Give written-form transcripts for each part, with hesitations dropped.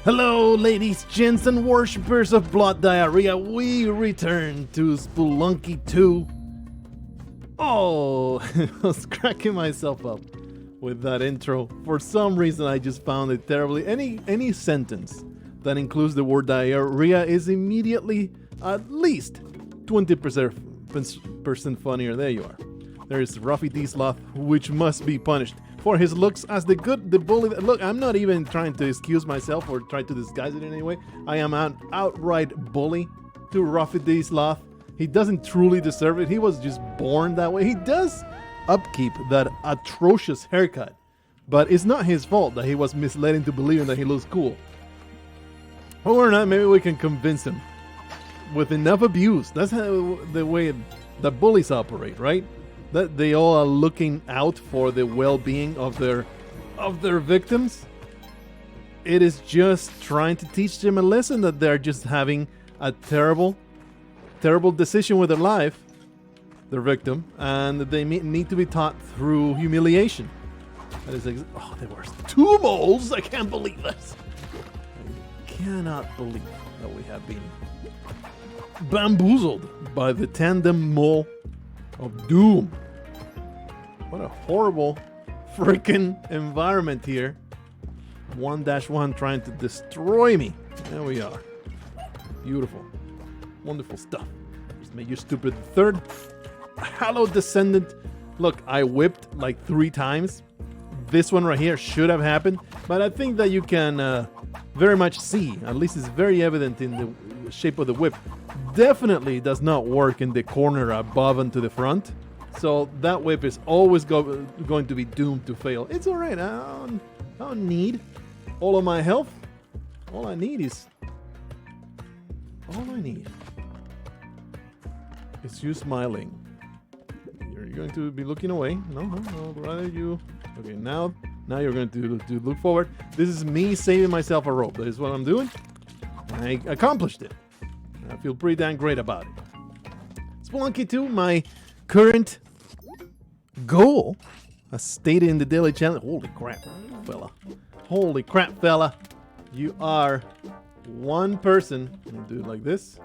Hello, ladies, gents, and worshippers of blood diarrhea. We return to Spelunky 2. Oh, I was cracking myself up with that intro. For some reason, I just found it terribly. Any sentence that includes the word diarrhea is immediately at least 20% funnier. There you are. There is Ruffy D. Sloth, which must be punished for his looks as the bully. Look, I'm not even trying to excuse myself or try to disguise it in any way. I am an outright bully to Ruffy D. Sloth. He doesn't truly deserve it. He was just born that way. He does upkeep that atrocious haircut, but it's not his fault that he was misled into believing that he looks cool. Or not, maybe we can convince him with enough abuse. That's how the way the bullies operate, right? That they all are looking out for the well-being of their victims. It is just trying to teach them a lesson that they're just having a terrible decision with their life, their victim, and that they need to be taught through humiliation. That is there were 2 moles. I can't believe this. I cannot believe that we have been bamboozled by the tandem mole of doom. What a horrible freaking environment here. 1-1 trying to destroy me. There we are. Beautiful. Wonderful stuff. Just made you stupid. Third, hallowed descendant. Look, I whipped like 3 times. This one right here should have happened, but I think that you can very much see, at least it's very evident in the shape of the whip, definitely does not work in the corner above and to the front. So that whip is always going to be doomed to fail. It's alright. I don't need all of my health. All I need is you smiling. You're going to be looking away. No, rather you. Okay, now you're going to look forward. This is me saving myself a rope. That is what I'm doing. I accomplished it. I feel pretty damn great about it. Spelunky 2, my current goal, as stated in the daily challenge. Holy crap, fella. You are one person. I'm going to do it like this.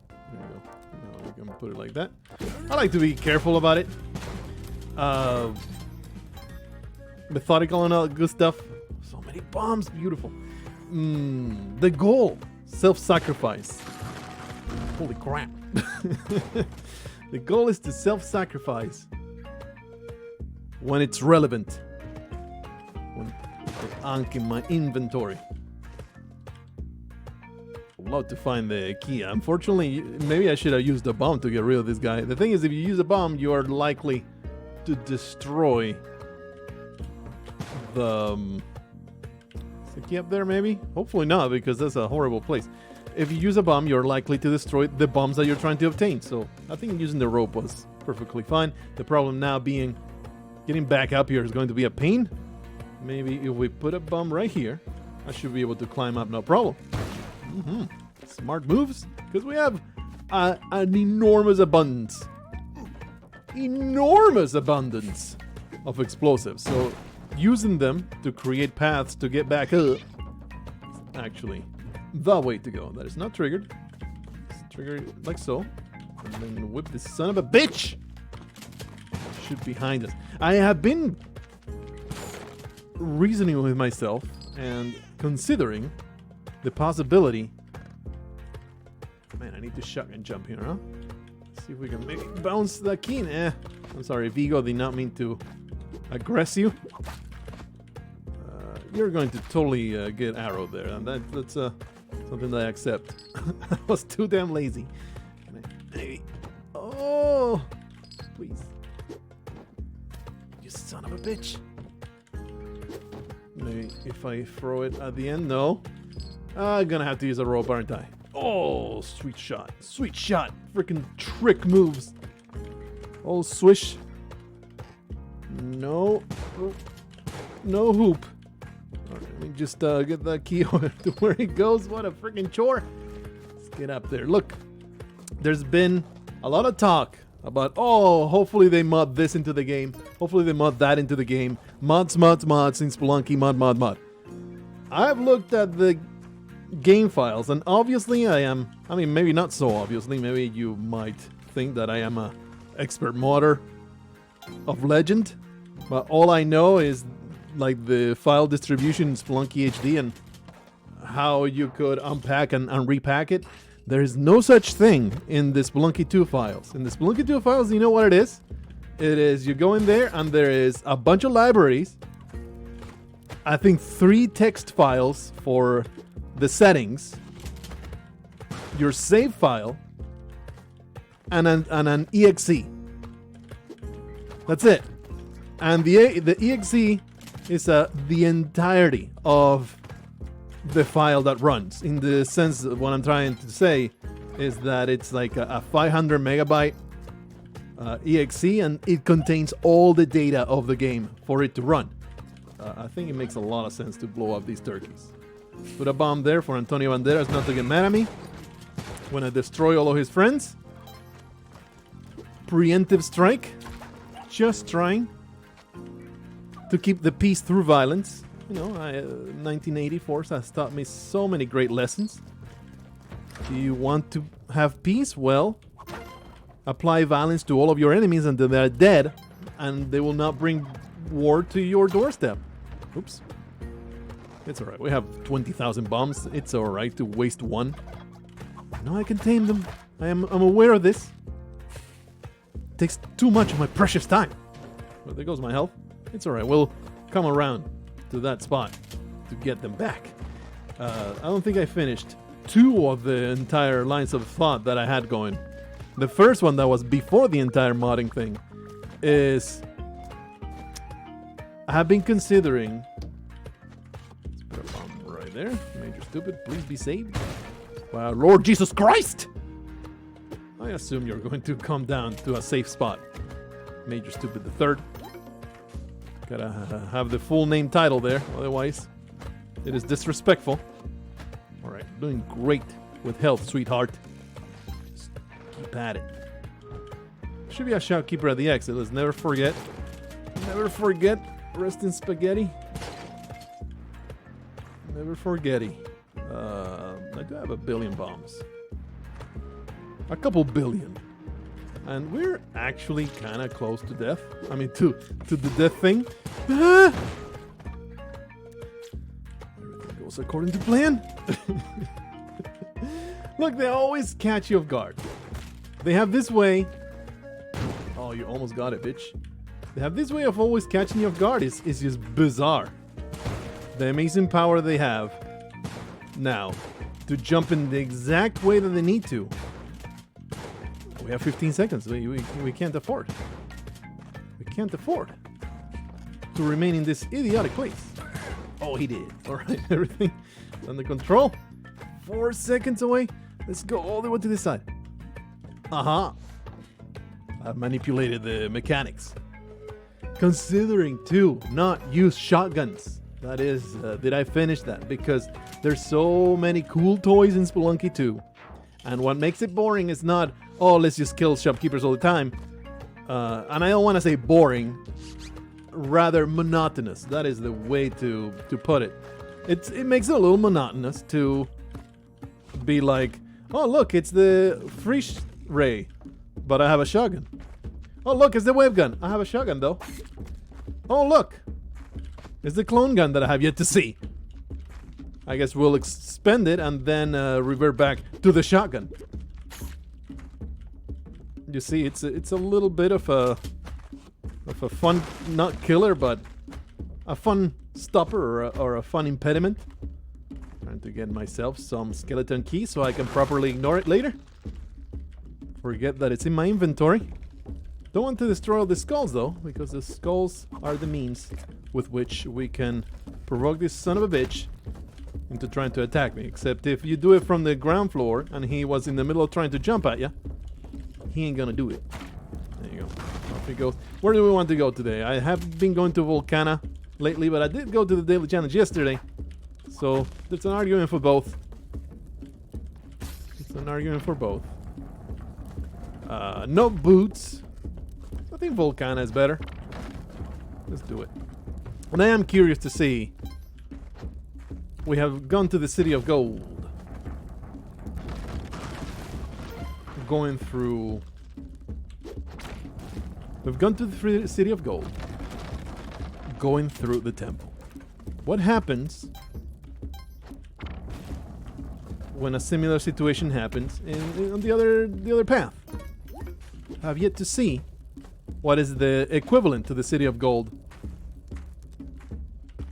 There you go. Now we can put it like that. I like to be careful about it. Methodical and all that good stuff. So many bombs. Beautiful. The goal. Self-sacrifice. Holy crap. The goal is to self-sacrifice when it's relevant. When I ankh in my inventory. I'd love to find the key. Unfortunately, maybe I should have used a bomb to get rid of this guy. The thing is, if you use a bomb, you are likely to destroy the... Is the key up there, maybe? Hopefully not, because that's a horrible place. If you use a bomb, you're likely to destroy the bombs that you're trying to obtain. So I think using the rope was perfectly fine. The problem now being getting back up here is going to be a pain. Maybe if we put a bomb right here, I should be able to climb up, no problem. Smart moves, because we have an enormous abundance of explosives. So using them to create paths to get back up is actually the way to go. That is not triggered. It's triggered like so. And then whip this son of a bitch. Shoot behind us. I have been reasoning with myself and considering the possibility. Man, I need to shotgun jump here, huh? Let's see if we can maybe bounce the key. I'm sorry, Vigo did not mean to aggress you. You're going to totally get arrowed there, and that's something that I accept. I was too damn lazy. Maybe. Oh, please, you son of a bitch. Maybe if I throw it at the end, no. I'm gonna have to use a rope, aren't I? Oh, sweet shot, freaking trick moves. Oh, swish. No hoop. Alright, let me just get that key over to where it goes. What a freaking chore. Let's get up there. Look, there's been a lot of talk about, oh, hopefully they mod this into the game. Hopefully they mod that into the game. Mods in Spelunky, mod. I've looked at the game files, and obviously I mean, maybe not so obviously, maybe you might think that I am a expert modder of Legend, but all I know is like the file distribution in Spelunky HD and how you could unpack and repack it. There is no such thing in the Spelunky 2 files. In the Spelunky 2 files, you know what it is? It is, you go in there and there is a bunch of libraries. I think 3 text files for the settings, your save file, and an exe. That's it. And the exe is the entirety of the file that runs. In the sense, what I'm trying to say is that it's like a 500 megabyte exe, and it contains all the data of the game for it to run. I think it makes a lot of sense to blow up these turkeys. Put a bomb there for Antonio Banderas not to get mad at me when I destroy all of his friends. Preemptive strike. Just trying to keep the peace through violence. You know, 1984 has taught me so many great lessons. Do you want to have peace? Well, apply violence to all of your enemies until they're dead, and they will not bring war to your doorstep. Oops. It's alright. We have 20,000 bombs. It's alright to waste one. No, I can tame them. I'm aware of this. It takes too much of my precious time. Well, there goes my health. It's alright. We'll come around to that spot to get them back. I don't think I finished 2 of the entire lines of thought that I had going. The first one that was before the entire modding thing is I have been considering. Let's put a bomb right there. Major Stupid, please be saved. Wow, Lord Jesus Christ! I assume you're going to come down to a safe spot. Major Stupid the Third. Gotta have the full name title there, otherwise it is disrespectful. Alright, doing great with health, sweetheart. Just keep at it. Should be a shopkeeper at the exit. Let's never forget. Never forget. Rest in spaghetti. Never forgetty. I do have a billion bombs. A couple billion. And we're actually kind of close to death. I mean, to the death thing. Everything goes according to plan. Look, they always catch you off guard. They have this way. Oh, you almost got it, bitch. They have this way of always catching you off guard. It's just bizarre. The amazing power they have now to jump in the exact way that they need to. We have 15 seconds. We can't afford. We can't afford to remain in this idiotic place. Oh, he did. All right, everything under control. 4 seconds away. Let's go all the way to this side. I've manipulated the mechanics. Considering to not use shotguns. That is, did I finish that? Because there's so many cool toys in Spelunky 2. And what makes it boring is not, oh, let's just kill shopkeepers all the time. And I don't want to say boring, rather monotonous. That is the way to put it. It makes it a little monotonous to be like, oh, look, it's the freeze ray, but I have a shotgun. Oh, look, it's the wave gun. I have a shotgun, though. Oh, look, it's the clone gun that I have yet to see. I guess we'll expend it and then revert back to the shotgun. You see, it's a little bit of a fun, not killer, but a fun stopper or a fun impediment. Trying to get myself some skeleton key so I can properly ignore it later. Forget that it's in my inventory. Don't want to destroy all the skulls though, because the skulls are the means with which we can provoke this son of a bitch into trying to attack me. Except if you do it from the ground floor and he was in the middle of trying to jump at you, he ain't gonna do it. There you go. Off he goes. Where do we want to go today? I have been going to Volcano lately, but I did go to the Daily Challenge yesterday. So there's an argument for both. It's an argument for both. No boots. I think Volcano is better. Let's do it. And I am curious to see We have gone to the City of Gold. Going through... We've gone to the City of Gold. Going through the temple. What happens when a similar situation happens on the other path? I've yet to see what is the equivalent to the City of Gold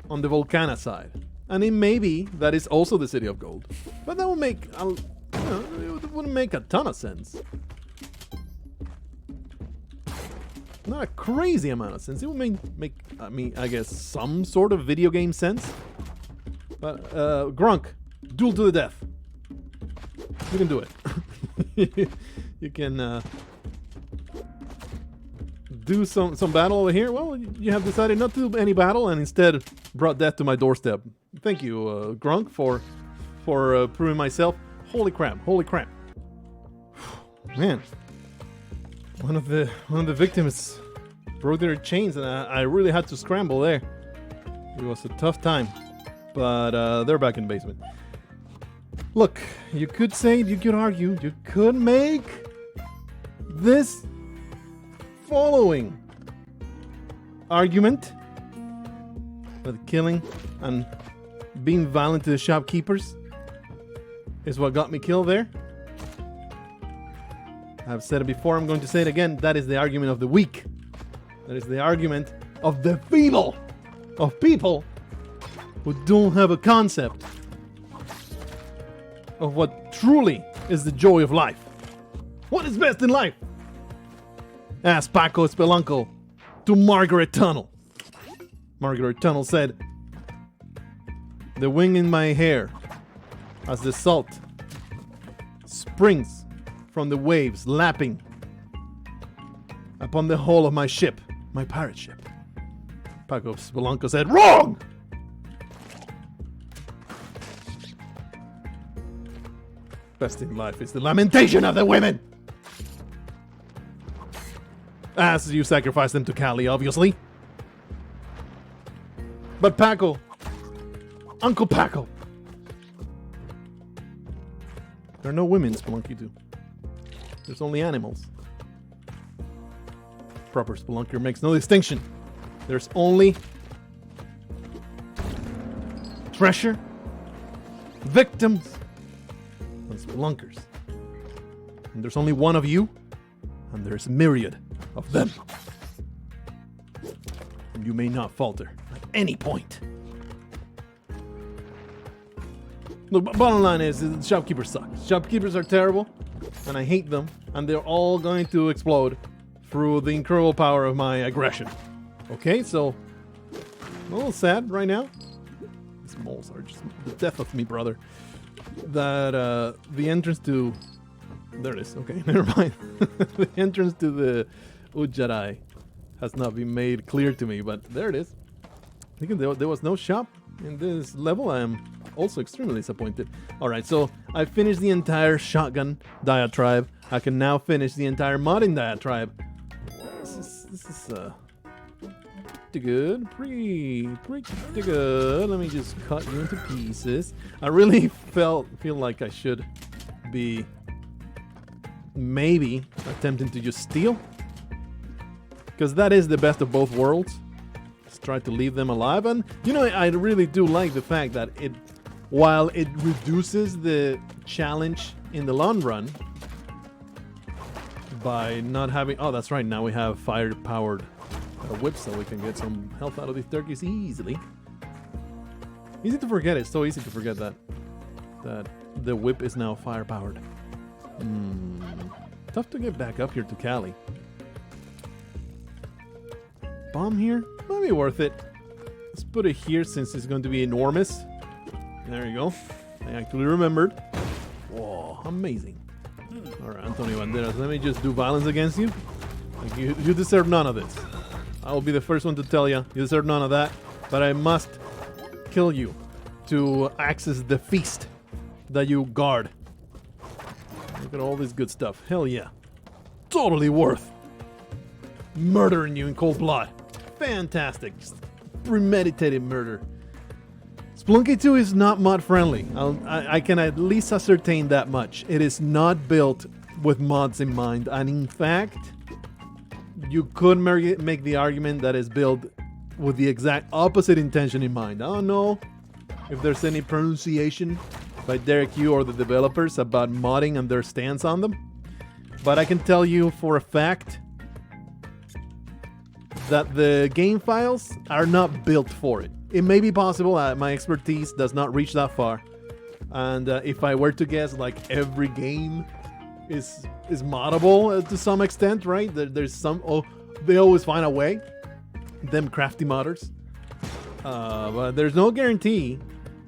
on the Volcano side. And it may be that is also the City of Gold. But that would make, it wouldn't make a ton of sense. Not a crazy amount of sense. It would make I mean, I guess some sort of video game sense. But, Grunk, duel to the death. You can do it. You can, do some battle over here. Well, you have decided not to do any battle and instead brought death to my doorstep. Thank you, Grunk, for proving myself. Holy crap! Holy crap! Man, one of the victims broke their chains, and I really had to scramble there. It was a tough time, but they're back in the basement. Look, you could say, you could argue, you could make this following argument that killing and being violent to the shopkeepers is what got me killed there. I've said it before, I'm going to say it again. That is the argument of the weak. That is the argument of the feeble, of people who don't have a concept of what truly is the joy of life. What is best in life? Asked Paco Spelunky to Margaret Tunnel. Margaret Tunnel said, "The wind in my hair as the salt springs from the waves lapping upon the hull of my ship, my pirate ship." Paco Spelunky said, "Wrong! Best in life is the lamentation of the women. As you sacrifice them to Cali, obviously. But Paco, Uncle Paco, there are no women, Spelunky do. There's only animals. Proper Spelunker makes no distinction. There's only treasure, victims, and Spelunkers. And there's only one of you, and there's a myriad of them. And you may not falter at any point. The bottom line is shopkeepers suck. Shopkeepers are terrible, and I hate them, and they're all going to explode through the incredible power of my aggression. Okay, so I'm a little sad right now. These moles are just the death of me, brother. That the entrance to... There it is. Okay, never mind. The entrance to the Ujjarai has not been made clear to me, but there it is. I think there was no shop in this level. I am also extremely disappointed. Alright, so I finished the entire shotgun diatribe. I can now finish the entire modding diatribe. This is pretty good. Pretty good. Let me just cut you into pieces. I really feel like I should be maybe attempting to just steal, because that is the best of both worlds. Just try to leave them alive. And you know, I really do like the fact that while it reduces the challenge in the long run by not having... Oh, that's right, now we have fire-powered whips, so we can get some health out of these turkeys easily. Easy to forget. It's so easy to forget that the whip is now fire-powered. Tough to get back up here to Cali. Bomb here? Might be worth it. Let's put it here since it's going to be enormous. There you go. I actually remembered. Whoa, amazing. Alright, Antonio Banderas, let me just do violence against you. Like you deserve none of this. I will be the first one to tell you deserve none of that. But I must kill you to access the feast that you guard. Look at all this good stuff. Hell yeah. Totally worth murdering you in cold blood. Fantastic. Just premeditated murder. Spelunky 2 is not mod friendly. I can at least ascertain that much. It is not built with mods in mind, and in fact, you could make the argument that it's built with the exact opposite intention in mind. I don't know if there's any pronunciation by Derek Yu or the developers about modding and their stance on them, but I can tell you for a fact that the game files are not built for it. It may be possible, my expertise does not reach that far, and if I were to guess, like every game is moddable to some extent, right? There's some, they always find a way, them crafty modders, but there's no guarantee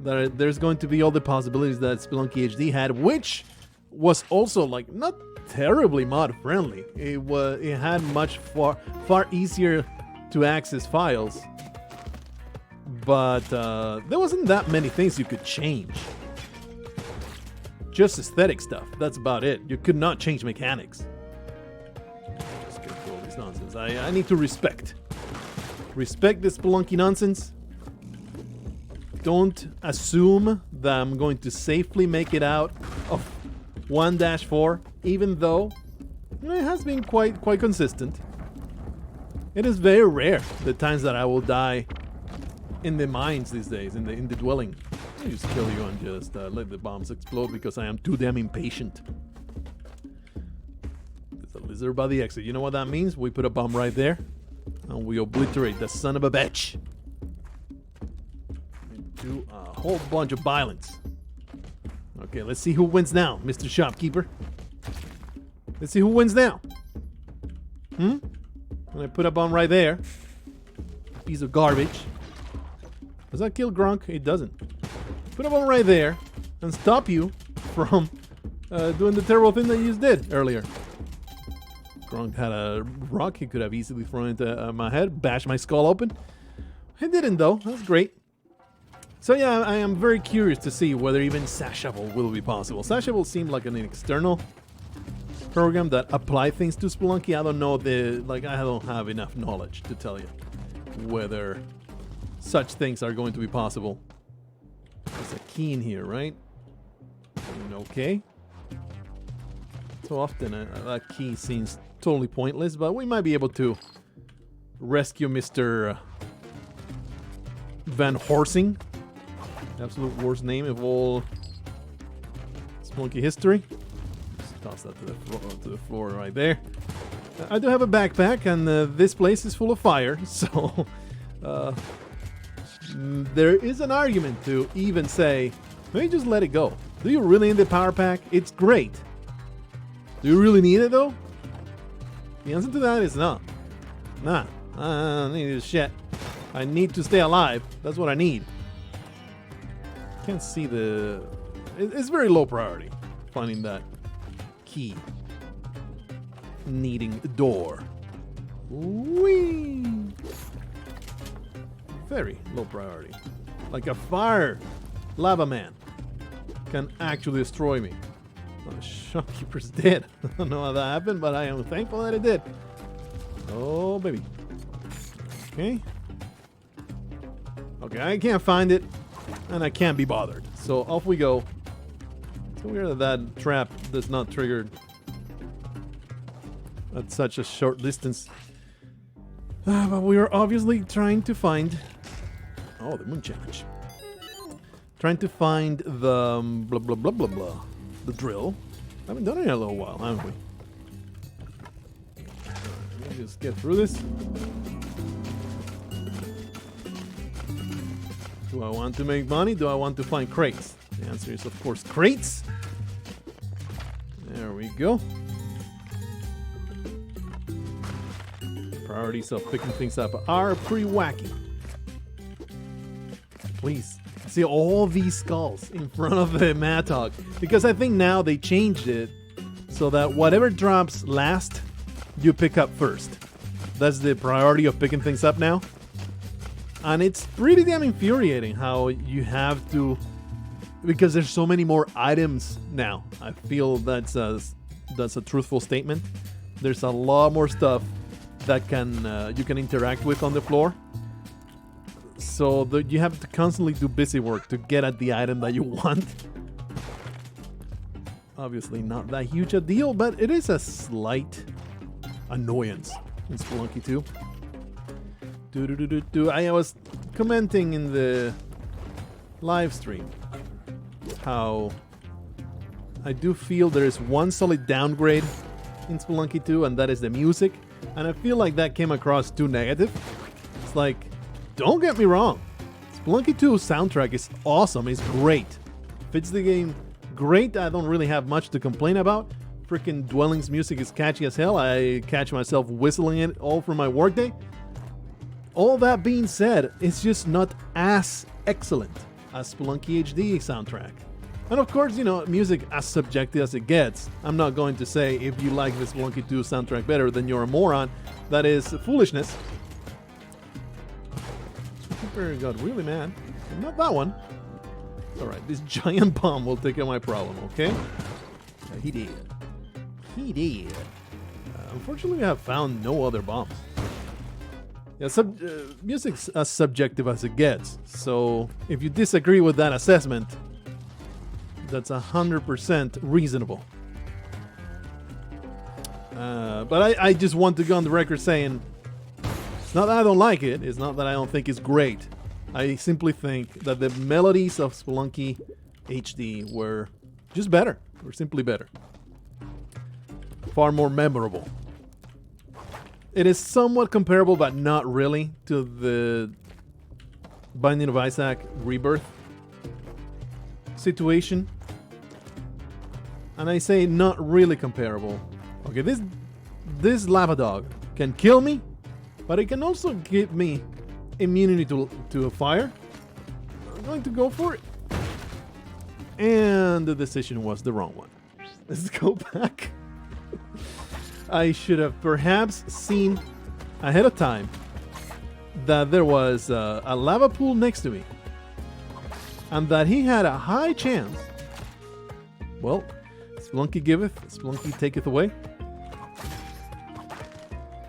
that there's going to be all the possibilities that Spelunky HD had, which was also like not terribly mod friendly. It had much far easier to access files, but there wasn't that many things you could change. Just aesthetic stuff. That's about it. You could not change mechanics. Just get through all this nonsense. I need to respect the Spelunky nonsense. Don't assume that I'm going to safely make it out of 1-4, even though it has been quite consistent. It is very rare the times that I will die in the mines these days, in the dwelling. I just kill you and just let the bombs explode because I am too damn impatient. There's a lizard by the exit. You know what that means? We put a bomb right there and we obliterate the son of a bitch. Do a whole bunch of violence. Okay, let's see who wins now, Mr. Shopkeeper. Let's see who wins now. And I put a bomb right there. Piece of garbage. Does that kill Gronk? It doesn't. Put a bomb right there and stop you from doing the terrible thing that you just did earlier. Gronk had a rock he could have easily thrown into my head, bashed my skull open. He didn't though. That's great. So yeah, I am very curious to see whether even Sashable will be possible. Sashable seemed like an external program that applied things to Spelunky. I don't know I don't have enough knowledge to tell you whether such things are going to be possible. There's a key in here, right? Okay. So often that key seems totally pointless, but we might be able to rescue Mr. Van Horsing. Absolute worst name of all Spelunky history. Just toss that to the floor right there. I do have a backpack, and this place is full of fire, so there is an argument to even say, maybe just let it go. Do you really need the power pack? It's great. Do you really need it though? The answer to that is no. Nah, I don't need this shit. I need to stay alive. That's what I need. Can't see the... It's very low priority, finding that key. Needing a door. Whee! Very low priority. Like a fire lava man can actually destroy me. Oh, the shopkeeper's dead. I don't know how that happened, but I am thankful that it did. Oh, baby. Okay. Okay, I can't find it, and I can't be bothered. So off we go. It's weird that trap does not trigger at such a short distance. But we are obviously trying to find... Oh, the moon challenge. Trying to find the blah blah blah blah blah. The drill. I haven't done it in a little while, haven't we? Let me just get through this. Do I want to make money? Do I want to find crates? The answer is, of course, crates. There we go. Priorities of picking things up are pretty wacky. Please, see all these skulls in front of the MOTH, because I think now they changed it so that whatever drops last, you pick up first. That's the priority of picking things up now. And it's pretty damn infuriating how you have to, because there's so many more items now. I feel that's a truthful statement. There's a lot more stuff that you can interact with on the floor. So you have to constantly do busy work to get at the item that you want. Obviously not that huge a deal, but it is a slight annoyance in Spelunky 2. I was commenting in the live stream how I do feel there is one solid downgrade in Spelunky 2, and that is the music. And I feel like that came across too negative. It's like, don't get me wrong, Spelunky 2's soundtrack is awesome, it's great. Fits the game great, I don't really have much to complain about. Freaking Dwelling's music is catchy as hell, I catch myself whistling it all for my workday. All that being said, it's just not as excellent as Spelunky HD soundtrack. And of course, you know, music as subjective as it gets. I'm not going to say if you like the Spelunky 2 soundtrack better, then you're a moron. That is foolishness. Shopkeeper got really mad. Not that one. Alright, this giant bomb will take care of my problem, okay? He did. He did. Unfortunately, I have found no other bombs. Yeah, music's as subjective as it gets. So, if you disagree with that assessment, that's 100% reasonable. But I just want to go on the record saying, it's not that I don't like it, it's not that I don't think it's great. I simply think that the melodies of Spelunky HD were just better, or simply better. Far more memorable. It is somewhat comparable, but not really, to the Binding of Isaac Rebirth situation. And I say not really comparable. Okay, this lava dog can kill me, but it can also give me immunity to a fire. I'm going to go for it. And the decision was the wrong one. Let's go back. I should have perhaps seen ahead of time that there was a lava pool next to me. And that he had a high chance. Well, Spelunky giveth, Spelunky taketh away.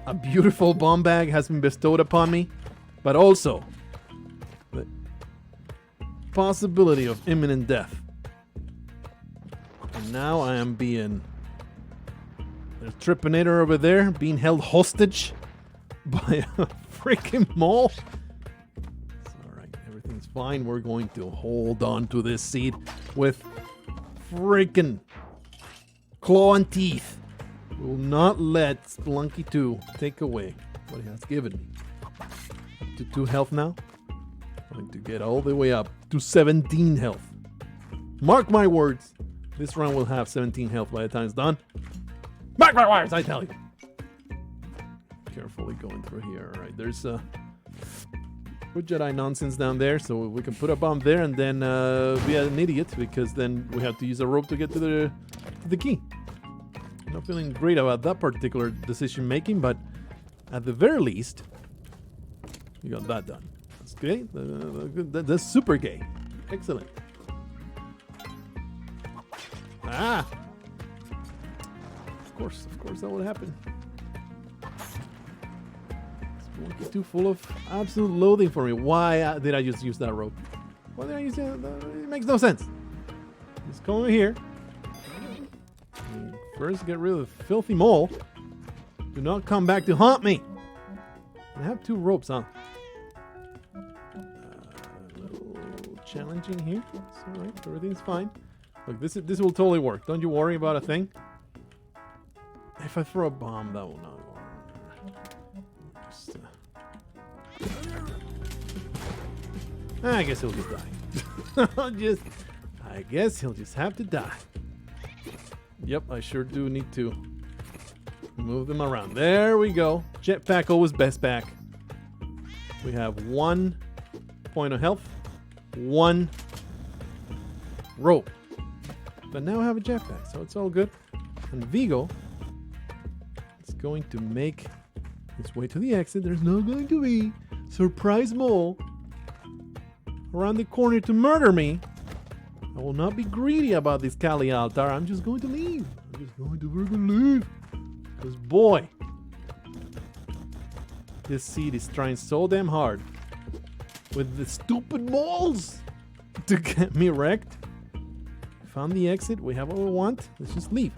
A beautiful bomb bag has been bestowed upon me, but also the possibility of imminent death. And now I am being... There's Tripinator over there being held hostage by a freaking mole. It's alright, everything's fine. We're going to hold on to this seed with freaking claw and teeth. We will not let Spelunky 2 take away what he has given me. Up to 2 health now. I'm going to get all the way up to 17 health. Mark my words. This round will have 17 health by the time it's done. Mark my words, I tell you. Carefully going through here. Alright, there's good Jedi nonsense down there, so we can put a bomb there and then be an idiot, because then we have to use a rope to get to the key. I'm not feeling great about that particular decision making, but at the very least, we got that done. That's great. That's super gay. Excellent. Ah! Of course that would happen. Spelunky 2 full of absolute loathing for me. Why did I just use that rope? Why did I use that? It makes no sense. Just come over here. First, get rid of the filthy mole. Do not come back to haunt me. I have 2 ropes, huh? A little challenging here. It's alright. Everything's fine. Look, this will totally work. Don't you worry about a thing. If I throw a bomb, that will not work. Just, I guess he'll just die. I guess he'll just have to die. Yep, I sure do need to move them around. There we go. Jetpack always best back. We have 1 point of health, 1 rope. But now I have a jetpack, so it's all good. And Vigo is going to make his way to the exit. There's not going to be surprise mole around the corner to murder me. I will not be greedy about this Kali altar. I'm just going to leave. I'm just going to freaking leave. Because boy, this seed is trying so damn hard with the stupid balls to get me wrecked. Found the exit. We have what we want. Let's just leave.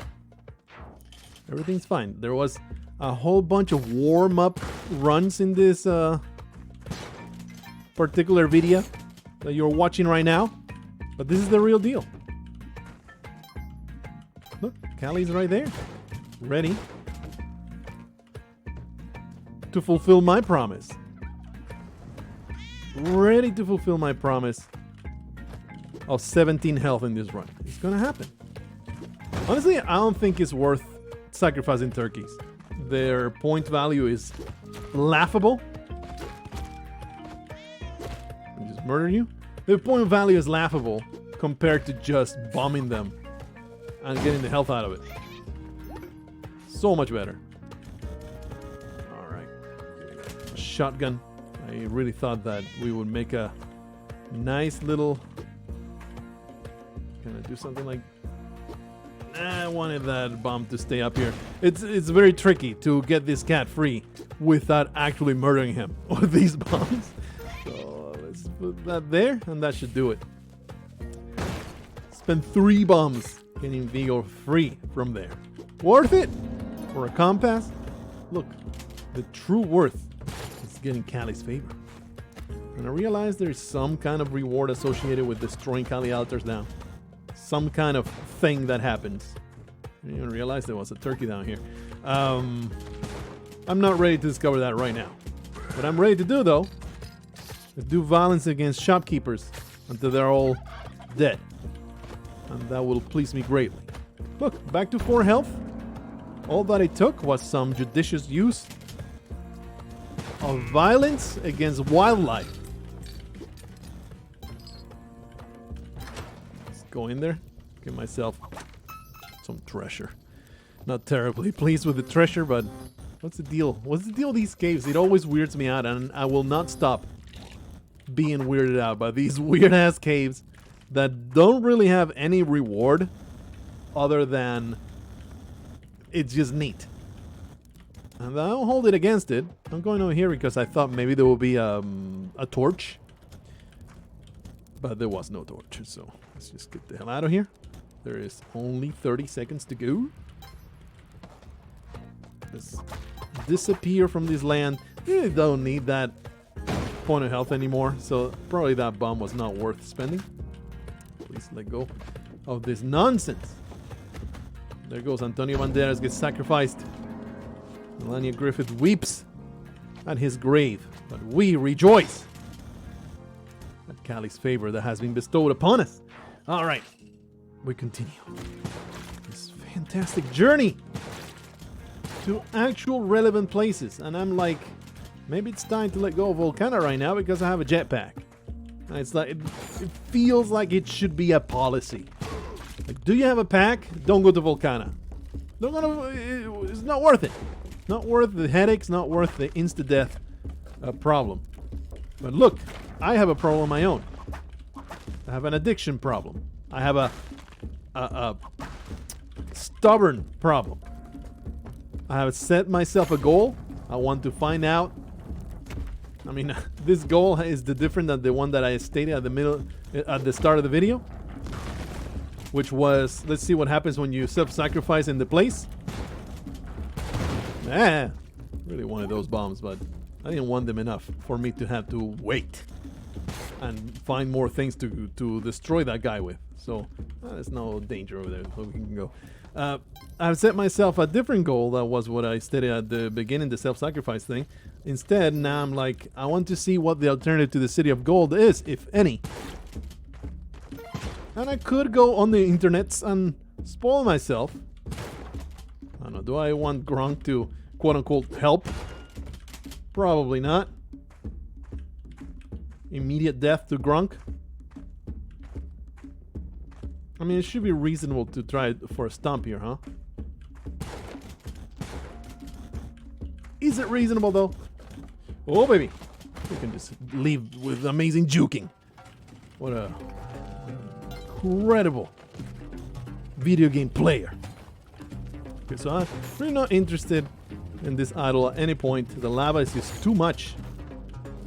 Everything's fine. There was a whole bunch of warm-up runs in this particular video that you're watching right now, but this is the real deal. Look, Callie's right there, ready to fulfill my promise. Ready to fulfill my promise of 17 health in this run. It's gonna happen. Honestly, I don't think it's worth sacrificing turkeys. Their point value is laughable. I'll just murder you. Their point value is laughable compared to just bombing them and getting the health out of it. So much better. Alright. Shotgun. I really thought that we would make a nice little... Can I do something like... I wanted that bomb to stay up here. It's very tricky to get this cat free without actually murdering him with these bombs. So let's put that there, and that should do it. Spend 3 bombs getting Vigo free from there. Worth it for a compass? Look, the true worth is getting Callie's favor. And I realize there's some kind of reward associated with destroying Callie altars now. Some kind of thing that happens. I didn't even realize there was a turkey down here. I'm not ready to discover that right now. What I'm ready to do, though, is do violence against shopkeepers until they're all dead. And that will please me greatly. Look, back to 4 health. All that it took was some judicious use of violence against wildlife. Go in there, get myself some treasure. Not terribly pleased with the treasure, but what's the deal? What's the deal with these caves? It always weirds me out, and I will not stop being weirded out by these weird-ass caves that don't really have any reward other than it's just neat. And I don't hold it against it. I'm going over here because I thought maybe there would be a torch. But there was no torch, so let's just get the hell out of here. There is only 30 seconds to go. Let's disappear from this land. You don't need that point of health anymore, so probably that bomb was not worth spending. Please let go of this nonsense. There goes Antonio Banderas, gets sacrificed. Melania Griffith weeps at his grave, but we rejoice at Callie's favor that has been bestowed upon us. All right, we continue this fantastic journey to actual relevant places, and I'm like, maybe it's time to let go of Volcano right now because I have a jetpack. And it's like it feels like it should be a policy. Like, do you have a pack? Don't go to Volcano. Don't go to, it's not worth it. Not worth the headaches. Not worth the insta-death problem. But look, I have a problem of my own. I have an addiction problem. I have a stubborn problem. I have set myself a goal. I want to find out. I mean, this goal is different than the one that I stated at the start of the video, which was, let's see what happens when you self-sacrifice in the place. Really wanted those bombs, but I didn't want them enough for me to have to wait and find more things to destroy that guy with. So there's no danger over there, so we can go. I've set myself a different goal. That was what I stated at the beginning, the self-sacrifice thing. Instead, now I'm like, I want to see what the alternative to the City of Gold is, if any. And I could go on the internets and spoil myself. I don't know, do I want Gronk to quote-unquote help? Probably not. Immediate death to Gronk? I mean, it should be reasonable to try it for a stomp here, huh? Is it reasonable, though? Oh, baby. We can just leave with amazing juking. What a incredible video game player. Okay, so I'm really not interested in this idol at any point. The lava is just too much.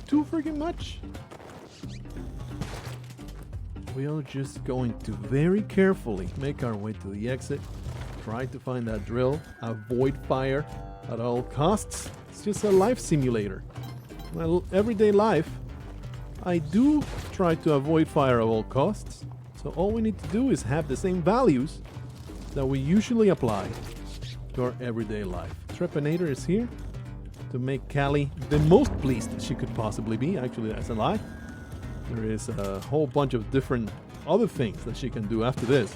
Too freaking much. we are just going to very carefully make our way to the exit. Try to find that drill. Avoid fire at all costs. It's just a life simulator. My everyday life, I do try to avoid fire at all costs. So all we need to do is have the same values that we usually apply to our everyday life. Trepanator is here to make Callie the most pleased she could possibly be. Actually, that's a lie. There is a whole bunch of different other things that she can do after this.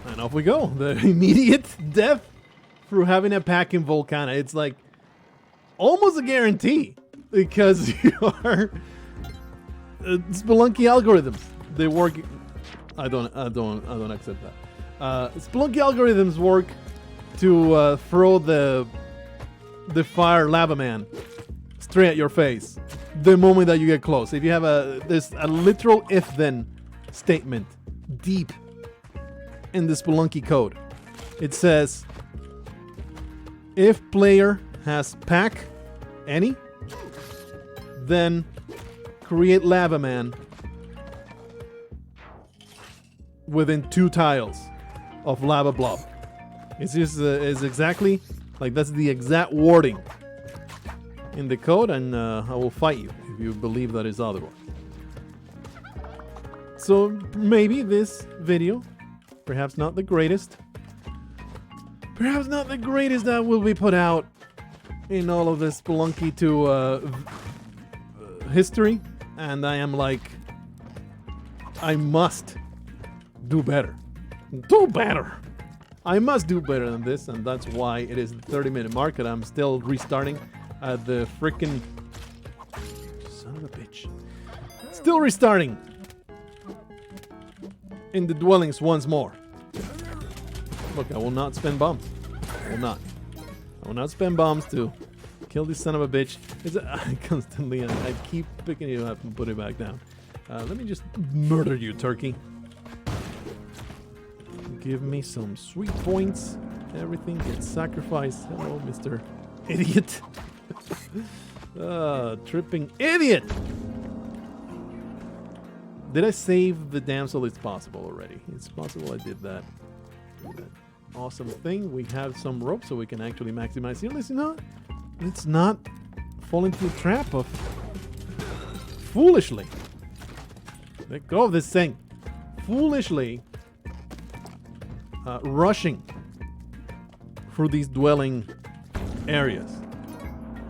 And off we go. The immediate death through having a pack in Volcano. It's like almost a guarantee because you are Spelunky algorithms. They work. I don't accept that. Spelunky algorithms work to throw the fire lava man straight at your face the moment that you get close. If you have there's a literal if-then statement deep in the Spelunky code. It says, if player has pack any, then create lava man within 2 tiles of lava blob. It's just it's exactly like that's the exact wording in the code, and I will fight you if you believe that is otherwise. So maybe this video, perhaps not the greatest that will be put out in all of this Spelunky 2 history, and I am like, I must do better. Do better! I must do better than this, and that's why it is the 30-minute mark, and I'm still restarting at the frickin' son of a bitch. Still restarting in the dwellings once more. Look, I will not spend bombs. I will not. I will not spend bombs to kill this son of a bitch. I constantly, I keep picking you up and put it back down. Let me just murder you, turkey. Give me some sweet points. Everything gets sacrificed. Hello, Mr. Idiot. Tripping idiot! Did I save the damsel? It's possible already. It's possible I did that. Awesome thing. We have some rope so we can actually maximize here. Listen, it's not fall into the trap of foolishly. Let go of this thing. Foolishly rushing through these dwelling areas.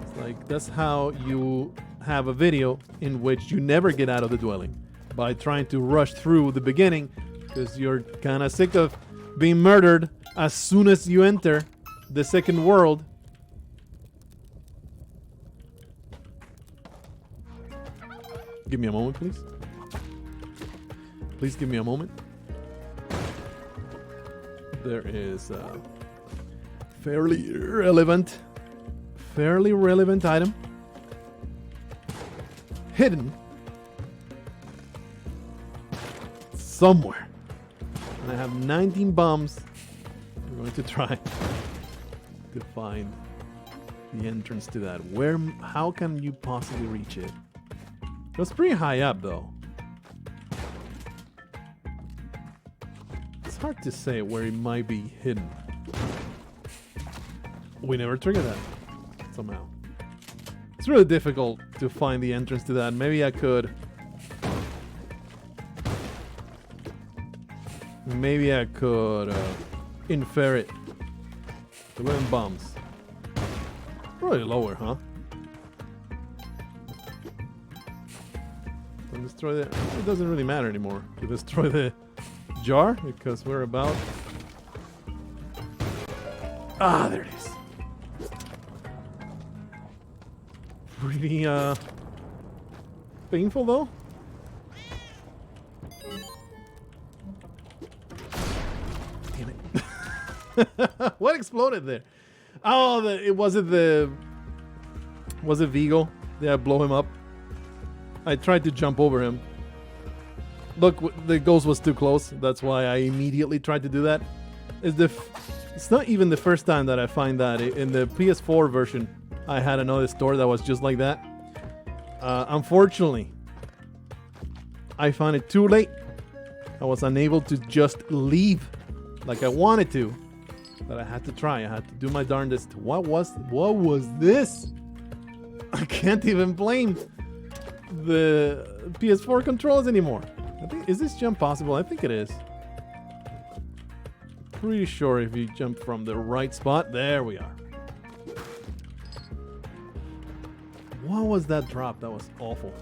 It's like that's how you have a video in which you never get out of the dwelling by trying to rush through the beginning because you're kind of sick of being murdered as soon as you enter the second world. Give me a moment, please. Please give me a moment. There is a fairly relevant item hidden somewhere. And I have 19 bombs. I'm going to try to find the entrance to that. How can you possibly reach it? It was pretty high up though. It's hard to say where it might be hidden. We never triggered that somehow. It's really difficult to find the entrance to that. Maybe I could infer it. 11 bombs. Probably lower, huh? And destroy the. It doesn't really matter anymore to destroy the jar because we're about. Ah, there it is. Pretty painful though. Damn it. What exploded there? Oh, was it Vigo? Did I blow him up? I tried to jump over him. Look, the ghost was too close. That's why I immediately tried to do that. It's not even the first time that I find that. In the PS4 version, I had another store that was just like that. Unfortunately, I found it too late. I was unable to just leave like I wanted to. But I had to try. I had to do my darndest. What was this? I can't even blame the PS4 controls anymore. Is this jump possible? I think it is. Pretty sure if you jump from the right spot, there we are. What was that drop? That was awful.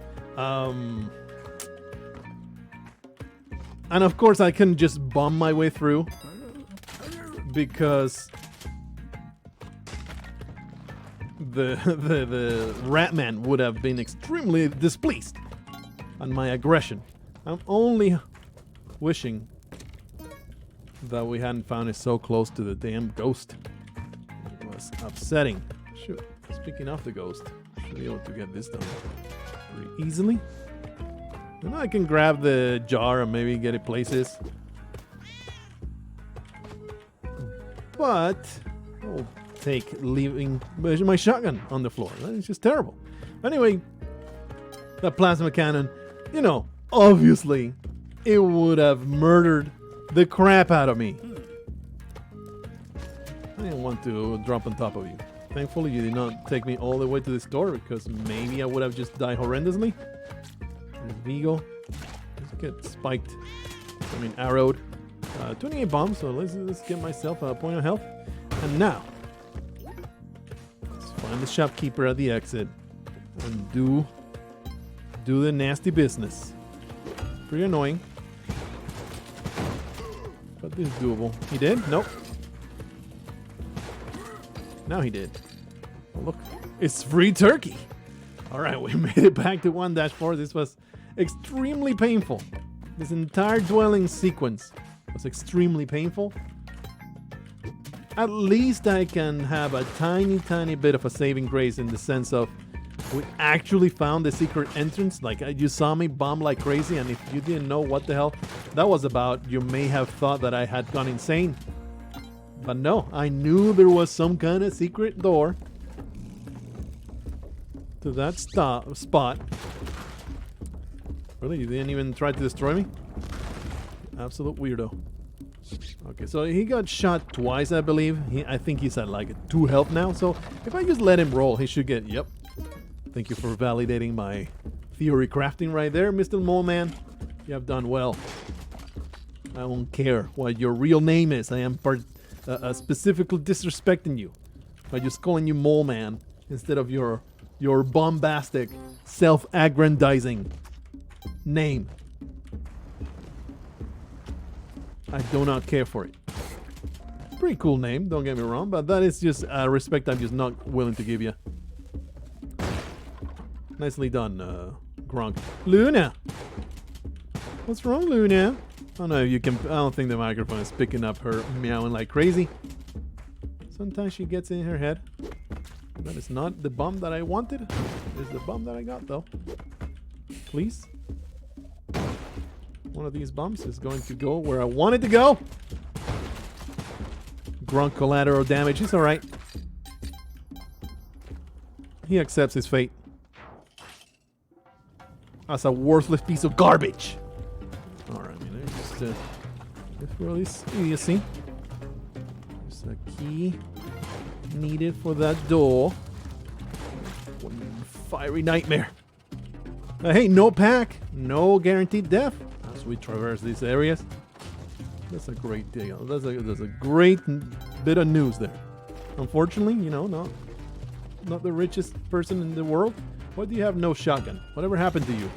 And of course I couldn't just bomb my way through because the Ratman would have been extremely displeased on my aggression. I'm only wishing that we hadn't found it so close to the damn ghost. It was upsetting. Shoot, speaking of the ghost, I should be able to get this done pretty easily. And I can grab the jar and maybe get it places. But I'll take leaving my shotgun on the floor. It's just terrible. Anyway, that plasma cannon, you know, obviously it would have murdered the crap out of me. I didn't want to drop on top of you. Thankfully, you did not take me all the way to the store because maybe I would have just died horrendously. There's Vigo. Let's get spiked. I mean, arrowed. 28 bombs, so let's get myself a point of health. And now, let's find the shopkeeper at the exit and do the nasty business. Pretty annoying. But this is doable. He did? Nope. Now he did. Oh, look. It's free turkey. Alright, we made it back to 1-4. This was extremely painful. This entire dwelling sequence was extremely painful. At least I can have a tiny bit of a saving grace in the sense of we actually found the secret entrance. Like, you saw me bomb like crazy, and if you didn't know what the hell that was about, you may have thought that I had gone insane. But no, I knew there was some kind of secret door to that spot. Really? You didn't even try to destroy me? Absolute weirdo. Okay, so he got shot twice, I believe. I think he's at like 2 health now. So if I just let him roll, he should get... Yep. Thank you for validating my theory crafting right there, Mr. Mole Man. You have done well. I don't care what your real name is. I am specifically disrespecting you by just calling you Mole Man instead of your bombastic, self-aggrandizing name. I do not care for it. Pretty cool name, don't get me wrong, but that is just a respect I'm just not willing to give you. Nicely done, Gronk. Luna! What's wrong, Luna? Oh no, you can. I don't think the microphone is picking up her meowing like crazy. Sometimes she gets in her head. That is not the bomb that I wanted. It's the bomb that I got, though. Please. One of these bombs is going to go where I want it to go. Grunt collateral damage. He's alright. He accepts his fate. That's a worthless piece of garbage. Alright, I mean, just for this idiocy. There's a key needed for that door. One fiery nightmare. Hey, no pack. No guaranteed death. As we traverse these areas. That's a great deal. That's a great bit of news there. Unfortunately, you know, not the richest person in the world. Why do you have no shotgun? Whatever happened to you?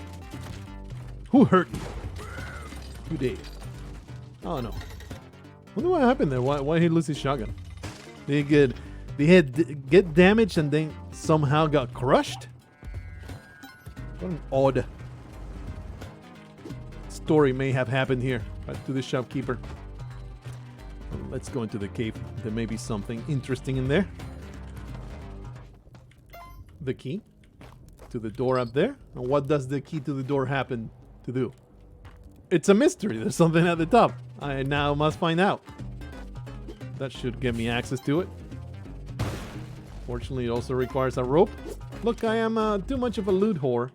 Who hurt you? Who did? Oh no. Wonder what happened there. Why did he lose his shotgun? Did he get damaged and then somehow got crushed? What an odd story may have happened here to the shopkeeper. Well, let's go into the cave. There may be something interesting in there. The key to the door up there. And what does the key to the door happen to do? It's a mystery. There's something at the top. I now must find out. That should give me access to it. Fortunately, it also requires a rope. Look, I am too much of a loot whore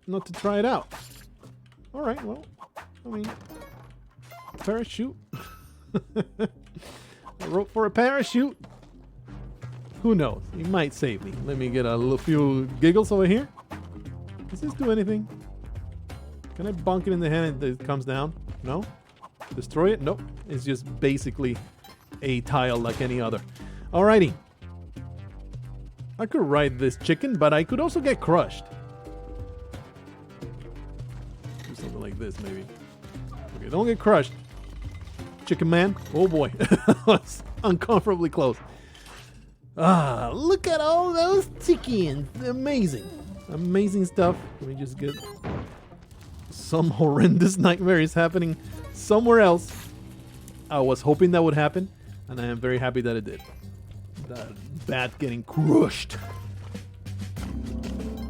not to try it out? All right, well, I mean, parachute. A rope for a parachute. Who knows? He might save me. Let me get a little few giggles over here. Does this do anything? Can I bonk it in the hand and it comes down? No? Destroy it? Nope. It's just basically a tile like any other. Alrighty. I could ride this chicken, but I could also get crushed. Do something like this, maybe. Okay, don't get crushed. Chicken man. Oh boy. That's uncomfortably close. Ah, look at all those chickens. Amazing. Amazing stuff. Let me just get... Some horrendous nightmare is happening somewhere else. I was hoping that would happen, and I am very happy that it did. That bat getting crushed.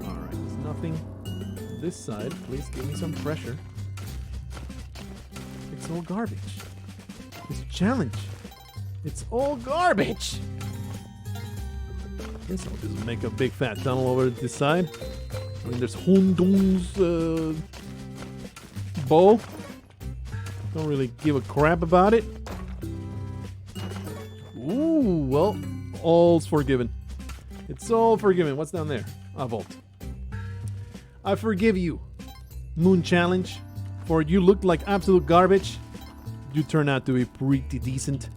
Alright, there's nothing on this side. Please give me some pressure. It's all garbage. It's a challenge. It's all garbage. Guess I'll just make a big fat tunnel over this side. I mean, there's Hondong's bow. Don't really give a crap about it. Ooh, well, all's forgiven. It's all forgiven. What's down there? A vault. I forgive you, Moon Challenge, for you looked like absolute garbage. You turned out to be pretty decent.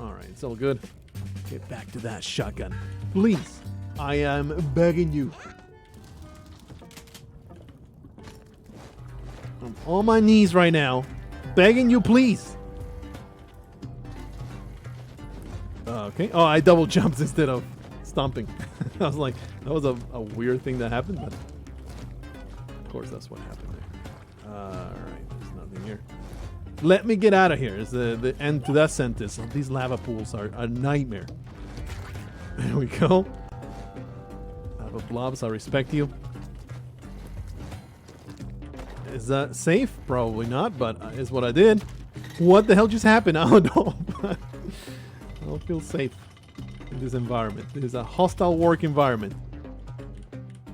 Alright, it's all good. Get back to that shotgun. Please, I am begging you. I'm on my knees right now, begging you, please. Okay. Oh, I double jumped instead of stomping. I was like, that was a weird thing that happened, but of course that's what happened there. Alright, there's nothing here. Let me get out of here is the end to that sentence. These lava pools are a nightmare. There we go. Lava blobs, I respect you. Is that safe? Probably not, but it's what I did. What the hell just happened? I don't know. I don't feel safe in this environment. It is a hostile work environment.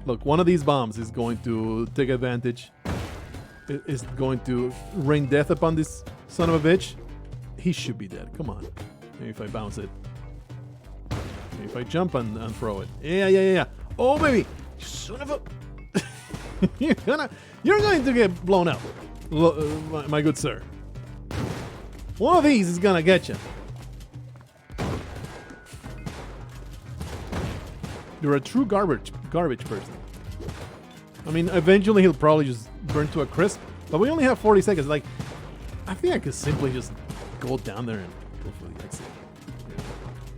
Look, one of these bombs is going to take advantage. It is going to rain death upon this son of a bitch. He should be dead. Come on. Maybe if I bounce it. Maybe if I jump and throw it. Yeah. Oh, baby. Son of a... You're going to get blown up, my good sir. One of these is gonna get you. You're a true garbage person. I mean, eventually he'll probably just burn to a crisp, but we only have 40 seconds. Like, I think I could simply just go down there and go for the exit.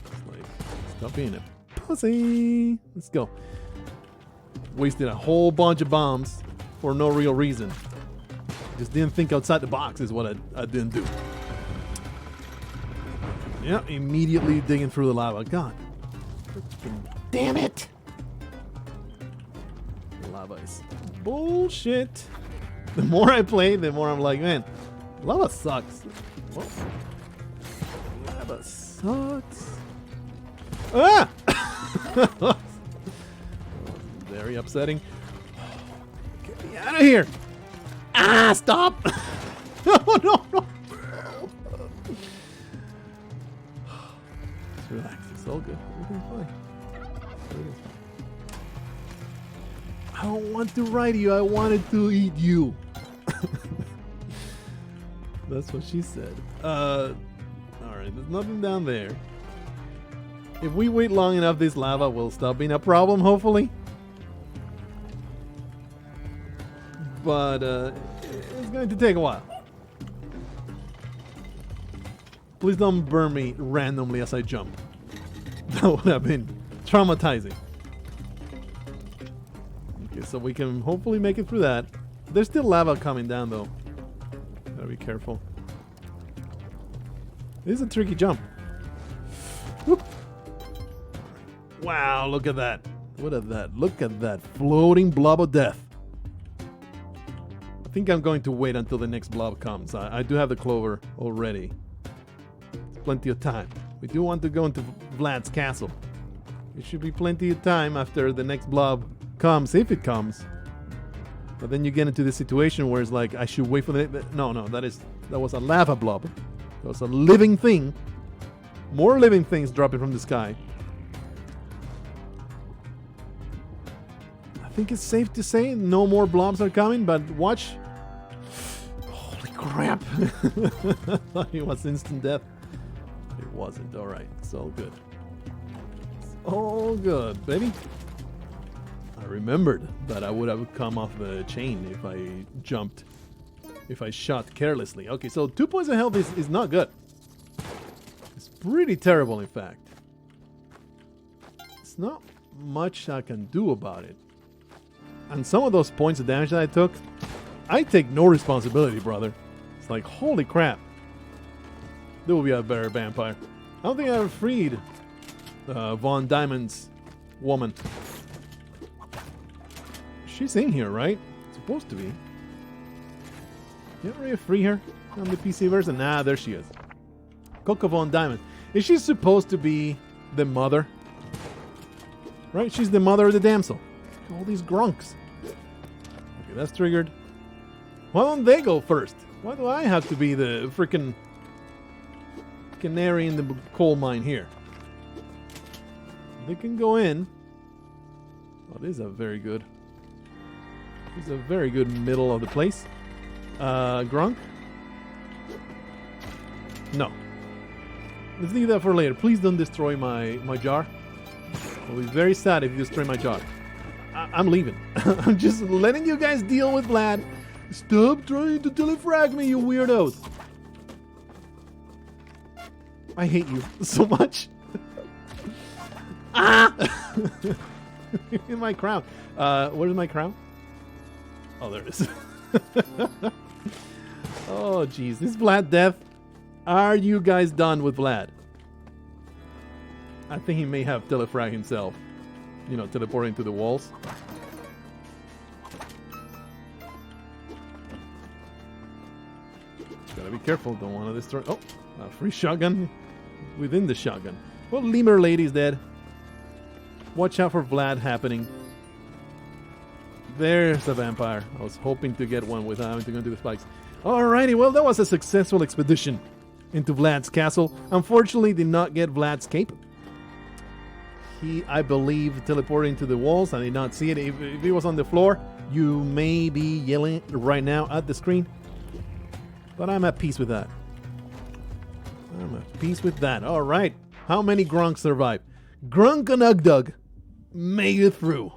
It's like, stop being a pussy. Let's go. Wasted a whole bunch of bombs for no real reason. Just didn't think outside the box is what I didn't do. Yeah, immediately digging through the lava. God. Damn it! The lava is bullshit. The more I play, the more I'm like, man, lava sucks. Whoa. Lava sucks. Ah! Very upsetting. Get me out of here! Ah, stop! No. Just relax. It's all good. Everything's fine. I don't want to ride you. I wanted to eat you. That's what she said. Alright, there's nothing down there. If we wait long enough, this lava will stop being a problem, hopefully. But it's going to take a while. Please don't burn me randomly as I jump. That would have been traumatizing. Okay, so we can hopefully make it through that. There's still lava coming down though. Gotta be careful. This is a tricky jump. Whoop. Wow, look at that. Look at that. Look at that floating blob of death. I think I'm going to wait until the next blob comes. I do have the clover already. It's plenty of time. We do want to go into Vlad's castle. There should be plenty of time after the next blob comes, if it comes. But then you get into the situation where it's like, I should wait for the... No, that was a lava blob. That was a living thing. More living things dropping from the sky. I think it's safe to say no more blobs are coming, but watch. Holy crap. I thought it was instant death. It wasn't. Alright, it's all good. It's all good, baby. I remembered that I would have come off the chain if I jumped. If I shot carelessly. Okay, so 2 points of health is not good. It's pretty terrible, in fact. It's not much I can do about it. And some of those points of damage that I took, I take no responsibility, brother. It's like, holy crap. There will be a better vampire. I don't think I ever freed Von Diamond's woman. She's in here, right? Supposed to be. Can't really free her on the PC version. Nah, there she is. Coco Von Diamond. Is she supposed to be the mother? Right? She's the mother of the damsel. All these grunks. Okay, that's triggered. Why don't they go first? Why do I have to be the freaking canary in the coal mine here? They can go in. Oh, this is a very good. This is a very good middle of the place. Grunk? No. Let's leave that for later. Please don't destroy my jar. I'll be very sad if you destroy my jar. I'm leaving. I'm just letting you guys deal with Vlad. Stop trying to telefrag me, you weirdos. I hate you so much. Ah! In my crown. Where's my crown? Oh, there it is. Oh, jeez. This Vlad death. Are you guys done with Vlad? I think he may have telefrag himself. You know, teleporting to the walls. Gotta be careful. Don't want to destroy... Oh, a free shotgun within the shotgun. Well, Lemur Lady's dead. Watch out for Vlad happening. There's a vampire. I was hoping to get one without having to go into the spikes. Alrighty, well, that was a successful expedition into Vlad's castle. Unfortunately, did not get Vlad's cape. He, I believe, teleported into the walls. I did not see it. If he was on the floor, you may be yelling right now at the screen. But I'm at peace with that. I'm at peace with that. All right. How many grunks survived? Grunk and Ugdug made it through.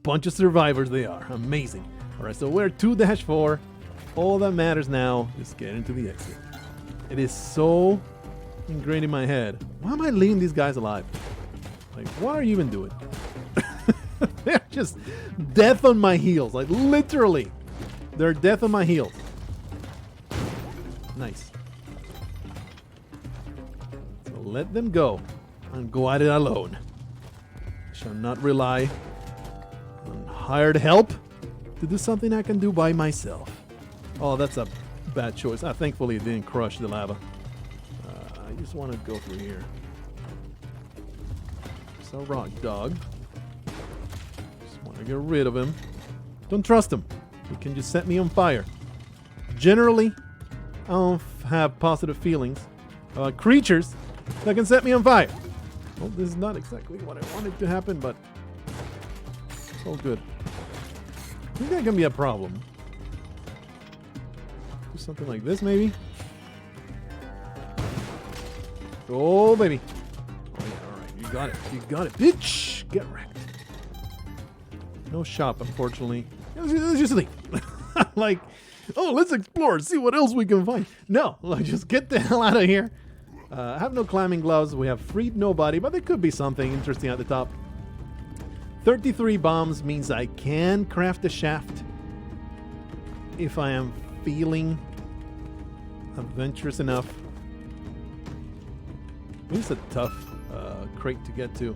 Bunch of survivors they are. Amazing. All right, so we're 2-4. All that matters now is get into the exit. It is so ingrained in my head. Why am I leaving these guys alive? Like, what are you even doing? They're just death on my heels. Like, literally. They're death on my heels. Nice. So let them go and go at it alone. I shall not rely on hired help to do something I can do by myself. Oh, that's a bad choice. Thankfully it didn't crush the lava. I just want to go through here. It's a rock dog. Just want to get rid of him. Don't trust him. He can just set me on fire. Generally, I don't have positive feelings about creatures that can set me on fire. Well, this is not exactly what I wanted to happen, but it's all good. I think that can be a problem. Do something like this, maybe? Oh, baby. Oh, yeah, all right. You got it. You got it, bitch. Get wrecked. No shop, unfortunately. Let's just leave. Like, oh, let's explore, see what else we can find. No, like, just get the hell out of here. I have no climbing gloves. We have freed nobody, but there could be something interesting at the top. 33 bombs means I can craft a shaft if I am feeling adventurous enough. This is a tough crate to get to.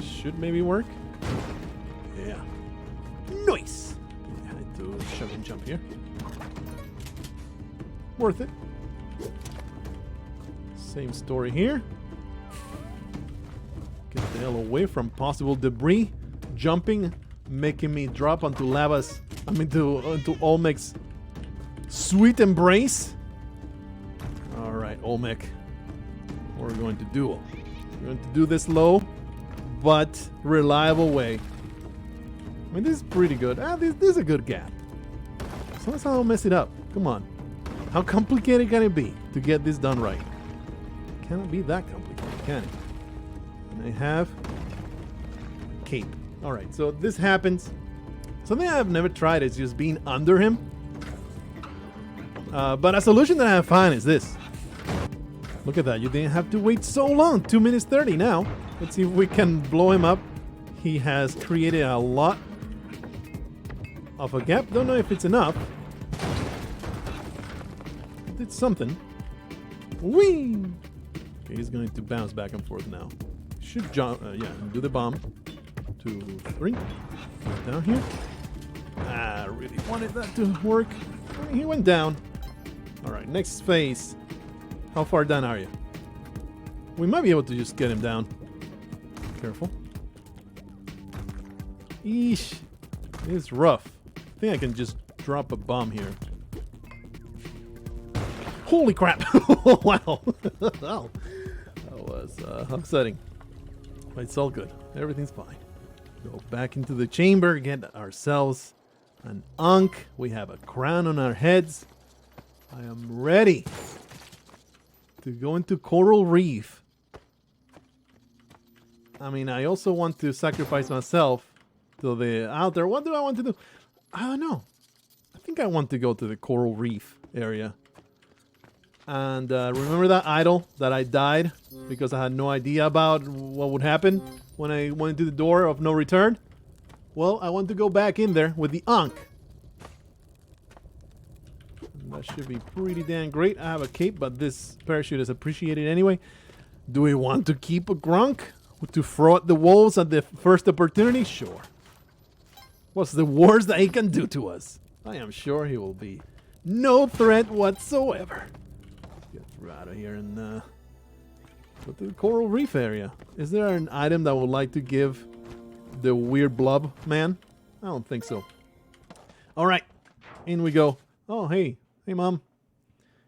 Should maybe work. Yeah. Nice. I had to shove and jump here. Worth it. Same story here. Get the hell away from possible debris. Jumping, making me drop onto lava's... onto Olmec's sweet embrace. Alright, Olmec. What we're going to do. We're going to do this low, but reliable way. I mean, this is pretty good. This is a good gap. As long as I don't mess it up. Come on. How complicated can it be to get this done right? Cannot be that complicated, can it? And I have cape. Alright, so this happens. Something I've never tried is just being under him. But a solution that I have found is this. Look at that. You didn't have to wait so long. 2 minutes 30 now. Let's see if we can blow him up. He has created a lot of a gap. Don't know if it's enough. Did something. Whee! Okay, he's going to bounce back and forth now. Should jump. Yeah, do the bomb. 2, 3. Down here. I really wanted that to work. He went down. Alright, next phase. How far down are you? We might be able to just get him down. Careful. Eesh. It's rough. I think I can just drop a bomb here. Holy crap! Wow. That was upsetting. But it's all good. Everything's fine. Go back into the chamber, get ourselves an Ankh. We have a crown on our heads. I am ready to go into Coral Reef. I mean, I also want to sacrifice myself to the outer. What do I want to do? I don't know. I think I want to go to the Coral Reef area. And remember that idol that I died because I had no idea about what would happen when I went into the door of no return? Well, I want to go back in there with the Ankh. That should be pretty damn great. I have a cape, but this parachute is appreciated anyway. Do we want to keep a Grunk to throw at the wolves at the first opportunity? Sure. What's the worst that he can do to us? I am sure he will be no threat whatsoever. Get out of here and go to the Coral Reef area. Is there an item that would like to give the weird blob man? I don't think so. All right, in we go. Oh, hey, mom.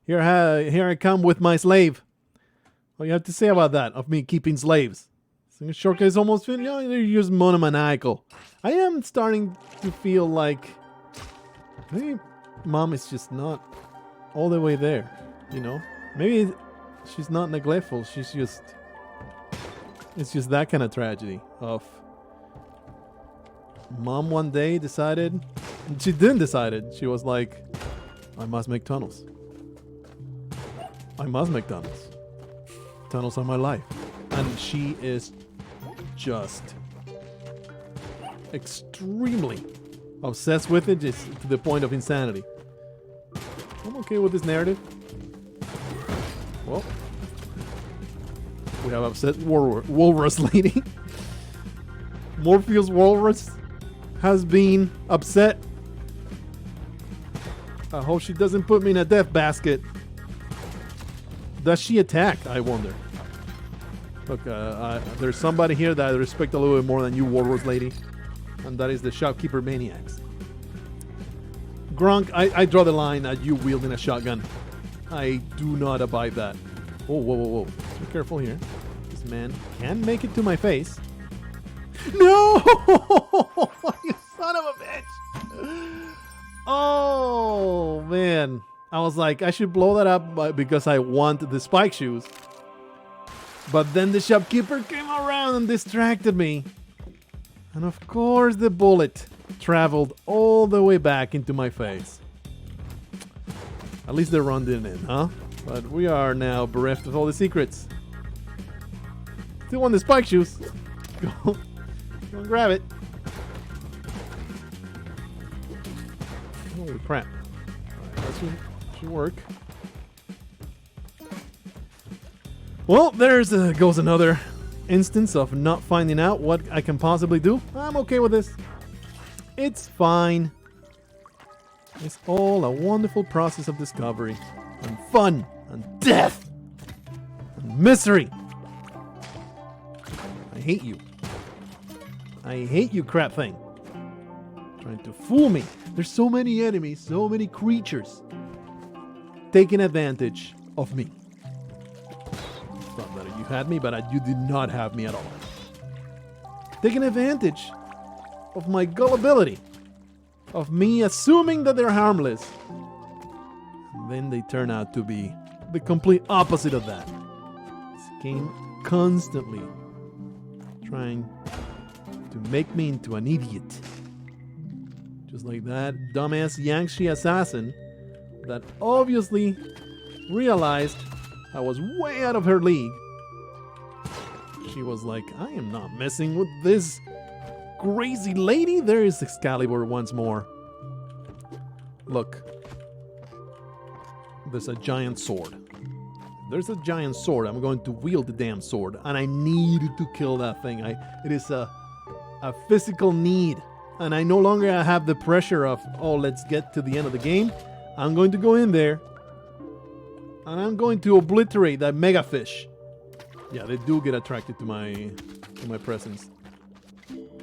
Here I come with my slave. What do you have to say about that? Of me keeping slaves? The shortcut is almost finished. Oh, you're just monomaniacal. I am starting to feel like maybe mom is just not all the way there. You know, maybe she's not neglectful. She's just, it's just that kind of tragedy of mom one day decided, she didn't decide it. She was like, I must make tunnels. I must make tunnels. Tunnels are my life. And she is just extremely obsessed with it, just to the point of insanity. I'm okay with this narrative. Well, we have upset Walrus Lady. Morpheus Walrus has been upset. I hope she doesn't put me in a death basket. Does she attack, I wonder? Look, there's somebody here that I respect a little bit more than you, Walrus Lady. And that is the Shopkeeper Maniacs. Grunk, I draw the line at you wielding a shotgun. I do not abide that. Oh, whoa, whoa, whoa. Be careful here. This man can make it to my face. No! You son of a bitch! Oh, man. I was like, I should blow that up because I want the spike shoes. But then the shopkeeper came around and distracted me. And of course the bullet traveled all the way back into my face. At least the run didn't end, huh? But we are now bereft of all the secrets. Still want the spike shoes. Go and grab it. Holy crap. Alright, that should work. Well, there's goes another instance of not finding out what I can possibly do. I'm okay with this. It's fine. It's all a wonderful process of discovery and fun and death and misery. I hate you. I hate you, crap thing. Trying to fool me. There's so many enemies, so many creatures taking advantage of me. Thought that you had me, but you did not have me at all. Taking advantage of my gullibility, of me assuming that they're harmless. And then they turn out to be the complete opposite of that. This game constantly trying to make me into an idiot. Just like that dumbass Yangshi assassin that obviously realized I was way out of her league. She was like, I am not messing with this crazy lady. There is Excalibur once more. Look. There's a giant sword. There's a giant sword. I'm going to wield the damn sword. And I need to kill that thing. It is a physical need. And I no longer have the pressure of, oh, let's get to the end of the game. I'm going to go in there. And I'm going to obliterate that mega fish. Yeah, they do get attracted to my presence.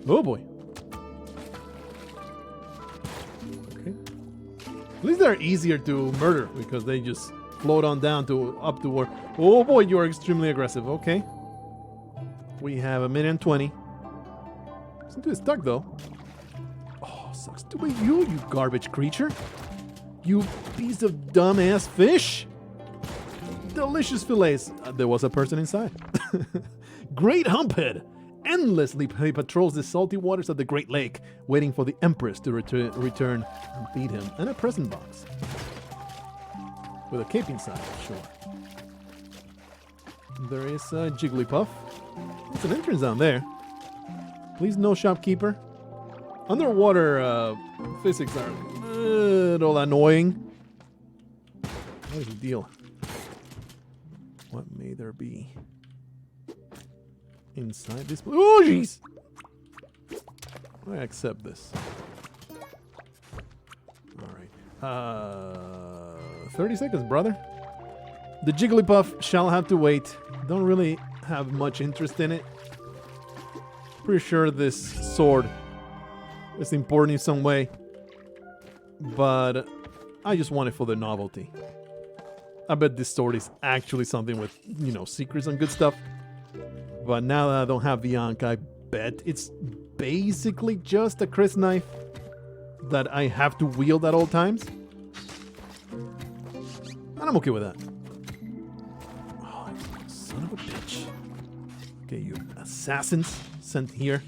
Oh boy. Okay. At least they're easier to murder because they just float on down to up to where. Oh boy, you are extremely aggressive. Okay. We have 1:20. Isn't too stuck though. Oh, sucks to be you garbage creature. You piece of dumbass fish. Delicious fillets. There was a person inside. Great humphead. Endlessly he patrols the salty waters of the Great Lake, waiting for the Empress to return and feed him. And a present box. With a cape inside, sure. There is a Jigglypuff. It's an entrance down there. Please no shopkeeper. Underwater physics are a little annoying. What is the deal? What may there be inside this? Oh, jeez! I accept this. Alright. 30 seconds, brother. The Jigglypuff shall have to wait. Don't really have much interest in it. Pretty sure this sword is important in some way. But I just want it for the novelty. I bet this sword is actually something with, you know, secrets and good stuff. But now that I don't have the Ankh, I bet it's basically just a Chris knife that I have to wield at all times. And I'm okay with that. Oh, son of a bitch. Okay, you assassins sent here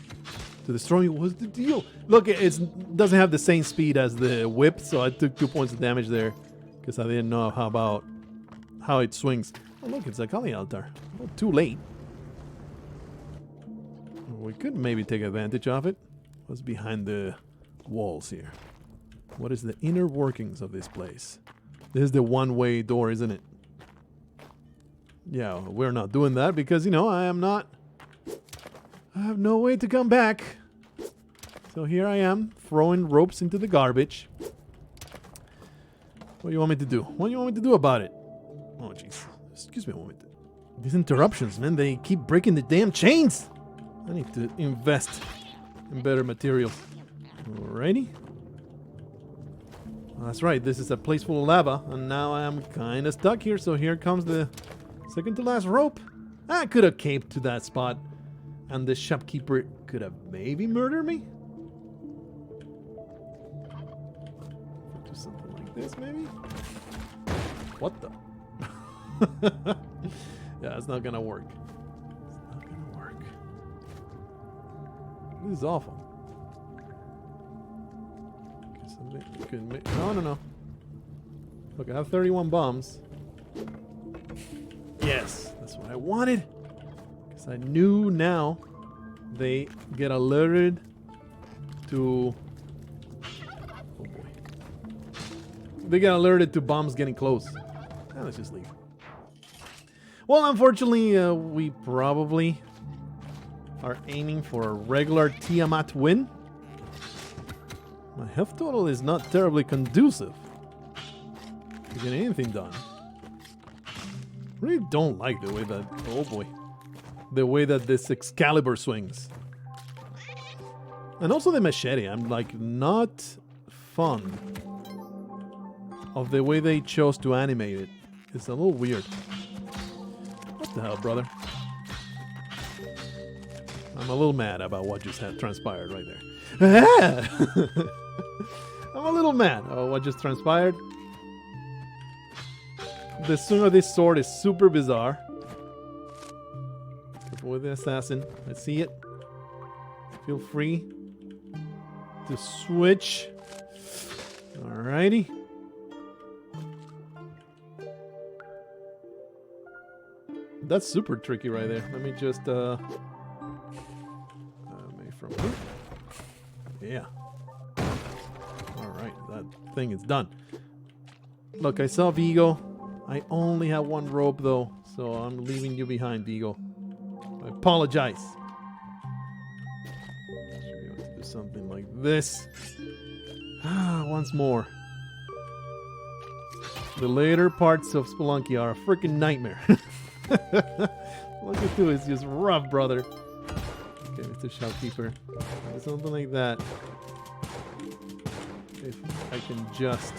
to destroy me. What's the deal? Look, it doesn't have the same speed as the whip, so I took 2 points of damage there because I didn't know how it swings. Oh, look, it's a Kali altar. Oh, too late. We could maybe take advantage of it. What's behind the walls here? What is the inner workings of this place? This is the one-way door, isn't it? Yeah, we're not doing that because, you know, I have no way to come back. So here I am, throwing ropes into the garbage. What do you want me to do? What do you want me to do about it? Oh, jeez. Excuse me a moment. These interruptions, man, they keep breaking the damn chains. I need to invest in better materials. Alrighty. That's right, this is a place full of lava, and now I am kind of stuck here, so here comes the second to last rope. I could have caped to that spot, and the shopkeeper could have maybe murdered me? Do something like this, maybe? What the? Yeah, it's not gonna work. It's not gonna work. This is awful. No. Look, I have 31 bombs. Yes, that's what I wanted. Because I knew now they get alerted to... Oh boy. They get alerted to bombs getting close. Let's just leave. Well, unfortunately, we probably are aiming for a regular Tiamat win. My health total is not terribly conducive to getting anything done. I really don't like the way that... Oh boy. the way that this Excalibur swings. And also the machete. I'm like not fond of the way they chose to animate it. It's a little weird. What the hell, brother? I'm a little mad about what just had transpired right there. I'm a little mad about what just transpired. The swing of this sword is super bizarre. With the assassin, let's see it. Feel free to switch. Alrighty. That's super tricky right there. Let me just make from yeah. Alright, that thing is done. Look, I saw Vigo. I only have one rope though, so I'm leaving you behind, Vigo. I apologize. Should be able to do something like this. Once more. The later parts of Spelunky are a freaking nightmare. Spelunky 2 is just rough, brother. Okay, Mr. Shopkeeper. Something like that. If I can just,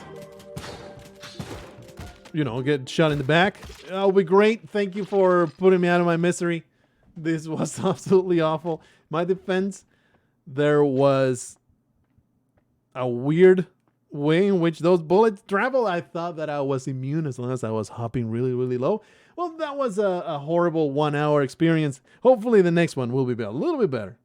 you know, get shot in the back, that'll be great. Thank you for putting me out of my misery. This was absolutely awful. My defense, there was a weird way in which those bullets travel. I thought that I was immune as long as I was hopping really, really low. Well, that was a horrible 1 hour experience. Hopefully the next one will be a little bit better.